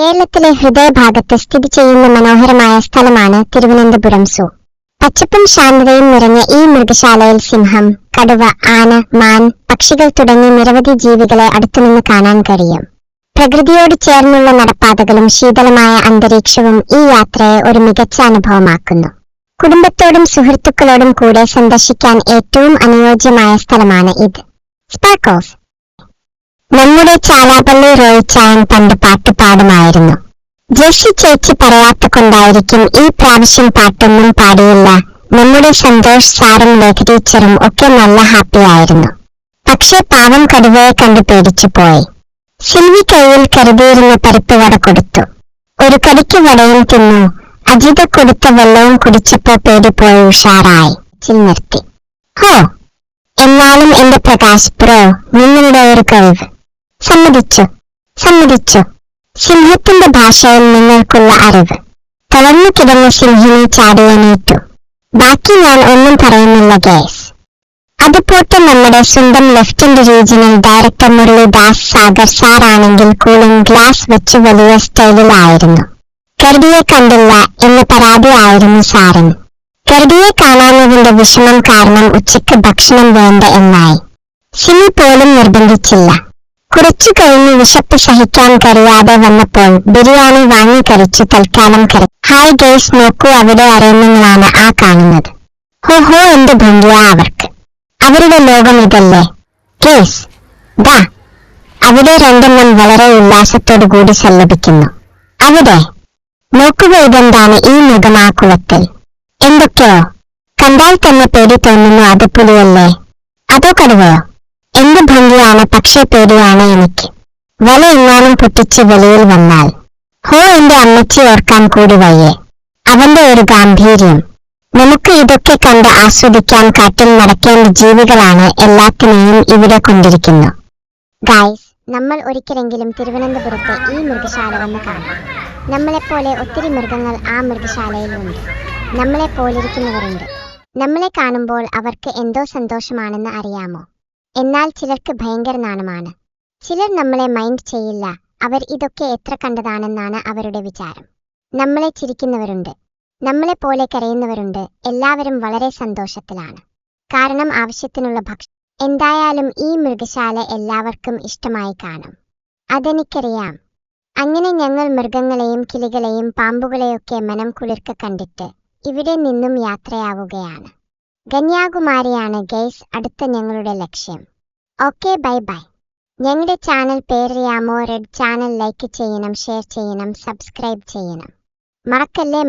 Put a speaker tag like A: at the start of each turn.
A: കേരളത്തിലെ ഹൃദയഭാഗത്ത് സ്ഥിതി ചെയ്യുന്ന മനോഹരമായ സ്ഥലമാണ് തിരുവനന്തപുരം സൂ. പച്ചപ്പും ശാന്തതയും നിറഞ്ഞ ഈ മൃഗശാലയിൽ സിംഹം, കടുവ, ആന, മാൻ, പക്ഷികൾ തുടങ്ങി നിരവധി ജീവികളെ അടുത്തുനിന്ന് കാണാൻ കഴിയും. പ്രകൃതിയോട് ചേർന്നുള്ള നടപ്പാതകളും ശീതളമായ അന്തരീക്ഷവും ഈ യാത്രയെ ഒരു മികച്ച അനുഭവമാക്കുന്നു. കുടുംബത്തോടും സുഹൃത്തുക്കളോടും കൂടെ സന്ദർശിക്കാൻ ഏറ്റവും അനുയോജ്യമായ സ്ഥലമാണ് ഇത്. സ്പാർക്കോസ്. നമ്മുടെ ചാലാപ്പള്ളി റോയിച്ചായൻ പണ്ട് പാട്ട് പാടുമായിരുന്നു. ജോഷി ചേച്ചി പറയാത്ത കൊണ്ടായിരിക്കും ഈ പ്രാവശ്യം പാട്ടൊന്നും പാടിയില്ല. നമ്മുടെ സന്തോഷ് സാറും ലേഖ ടീച്ചറും ഒക്കെ നല്ല ഹാപ്പിയായിരുന്നു. പക്ഷേ പാവം കടുവയെ കണ്ടു പേടിച്ചു പോയി. സിൽവി കയ്യിൽ കരുതിയിരുന്ന പരിപ്പ് വട കൊടുത്തു. ഒരു കടിക്ക് വടയും തിന്നു. അജിത കൊടുത്ത വെള്ളവും കുടിച്ചപ്പോ പേടിപ്പോയി ഉഷാറായി നിർത്തി. ഹോ, എന്നാലും എന്റെ പ്രകാശ് ബ്രോ, നിങ്ങളുടെ ഒരു കഴിവ്. സമ്മതിച്ചു. സിംഹത്തിന്റെ ഭാഷയിൽ നിങ്ങൾക്കുള്ള അറിവ്. തളർന്നു കിടന്ന സിംഹിനെ ചാടിയണീറ്റു. ബാക്കി ഞാൻ ഒന്നും പറയുന്നില്ല ഗേസ്. അതുപോട്ടെ, നമ്മുടെ സ്വന്തം lieutenant regional director Muralidas Sagar സാറാണെങ്കിൽ കൂളിംഗ് ഗ്ലാസ് വെച്ച് വലിയ സ്റ്റൈലിലായിരുന്നു. കരടിയെ കണ്ടില്ല എന്ന പരാതി ആയിരുന്നു സാറിന്. കരടിയെ കാണാഞ്ഞതിന്റെ വിഷമം കാരണം ഉച്ചയ്ക്ക് ഭക്ഷണം വേണ്ട എന്നായി. സിമി പോലും നിർബന്ധിച്ചില്ല. കുറച്ചു കഴിഞ്ഞ് വിശപ്പ് സഹിക്കാൻ കഴിയാതെ വന്നപ്പോൾ ബിരിയാണി വാങ്ങി കഴിച്ചു തൽക്കാലം ഹായ് ഗേസ്, നോക്കൂ, അവിടെ അരയന്നങ്ങളാണ് ആ കാണുന്നത്. ഹോ, എന്ത് ഭംഗിയാ അവർക്ക്. അവരുടെ ലോകം ഇതല്ലേ ഗേസ്. ദാ അവിടെ രണ്ടെണ്ണം വളരെ ഉല്ലാസത്തോടു കൂടി സല്ലപിക്കുന്നു. അവിടെ നോക്കുക, ഇതെന്താണ് ഈ മൃഗമാ കുളത്തിൽ? എന്തൊക്കെയോ കണ്ടാൽ തന്നെ പേടി തോന്നുന്നു. അത് പുലിയല്ലേ അതോ കടുവയോ? എന്ത് ഭംഗിയാണ്, പക്ഷേ പേടിയാണ് എനിക്ക്. വല എങ്ങാനും പൊട്ടിച്ച് വെളിയിൽ വന്നാൽ. ഹോ, എന്റെ അമ്മച്ചി ഓർക്കാൻ കൂടി വയ്യേ. അവന്റെ ഒരു ഗാംഭീര്യം. നമുക്ക് ഇതൊക്കെ കണ്ട് ആസ്വദിക്കാൻ കാട്ടിൽ നടക്കേണ്ട ജീവികളാണ് എല്ലാത്തിനെയും ഇവിടെ കൊണ്ടിരിക്കുന്നു. ഗൈസ്, നമ്മൾ ഒരിക്കലെങ്കിലും തിരുവനന്തപുരത്തെ ഈ മൃഗശാല വന്ന് കാണാം. നമ്മളെപ്പോലെ ഒത്തിരി മൃഗങ്ങൾ ആ മൃഗശാലയിലുണ്ട്. നമ്മളെപ്പോലിരിക്കുന്നവരുണ്ട്. നമ്മളെ കാണുമ്പോൾ അവർക്ക് എന്തോ സന്തോഷമാണെന്ന് അറിയാമോ? എന്നാൽ ചിലർക്ക് ഭയങ്കര നാണമാണ്. ചിലർ നമ്മളെ മൈൻഡ് ചെയ്യില്ല. അവർ ഇതൊക്കെ എത്ര കണ്ടതാണെന്നാണ് അവരുടെ വിചാരം. നമ്മളെ ചിരിക്കുന്നവരുണ്ട്, നമ്മളെ പോലെ കരയുന്നവരുണ്ട്. എല്ലാവരും വളരെ സന്തോഷത്തിലാണ്. കാരണം ആവശ്യത്തിനുള്ള ഭക്ഷണം. എന്തായാലും ഈ മൃഗശാല എല്ലാവർക്കും ഇഷ്ടമായി കാണും. അതെനിക്കറിയാം. അങ്ങനെ ഞങ്ങൾ മൃഗങ്ങളെയും കിളികളെയും പാമ്പുകളെയൊക്കെ മനം കുളിർക്ക കണ്ടിട്ട് ഇവിടെ നിന്നും യാത്രയാവുകയാണ്. കന്യാകുമാരിയാണ് ഗൈസ് അടുത്ത ഞങ്ങളുടെ ലക്ഷ്യം. Okay, bye. ഞങ്ങളുടെ ചാനൽ പേരറിയാമോ? റെഡ് ചാനൽ ലൈക്ക് ചെയ്യണം, ഷെയർ ചെയ്യണം, സബ്സ്ക്രൈബ് ചെയ്യണം. മറക്കല്ലേ.